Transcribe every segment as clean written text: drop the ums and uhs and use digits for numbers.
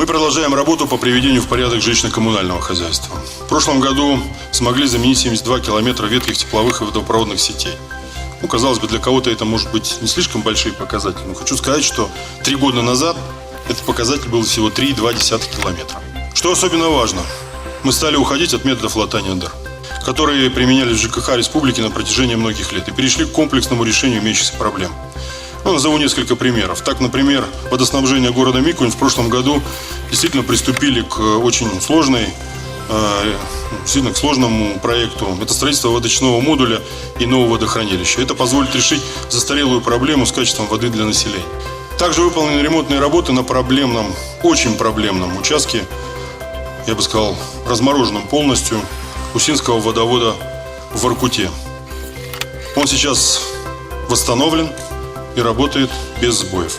Мы продолжаем работу по приведению в порядок жилищно-коммунального хозяйства. В прошлом году смогли заменить 72 километра ветхих тепловых и водопроводных сетей. Казалось бы, для кого-то это может быть не слишком большие показатели, но хочу сказать, что 3 года назад этот показатель был всего 3,2 километра. Что особенно важно, мы стали уходить от методов латания дыр, которые применялись в ЖКХ республики на протяжении многих лет, и перешли к комплексному решению имеющихся проблем. Назову несколько примеров. Так, например, водоснабжение города Микунь в прошлом году действительно приступили к очень сложному проекту. Это строительство водочного модуля и нового водохранилища. Это позволит решить застарелую проблему с качеством воды для населения. Также выполнены ремонтные работы на очень проблемном участке, я бы сказал, размороженном полностью, Усинского водовода в Воркуте. Он сейчас восстановлен и работает без сбоев.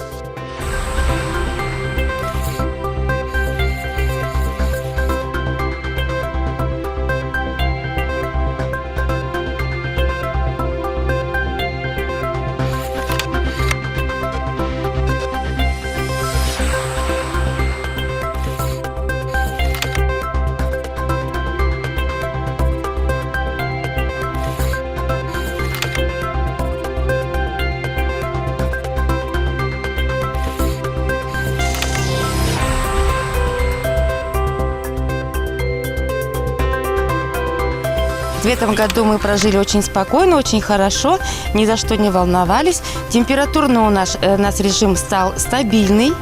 В этом году мы прожили очень спокойно, очень хорошо, ни за что не волновались. Температурный у нас режим стал стабильный.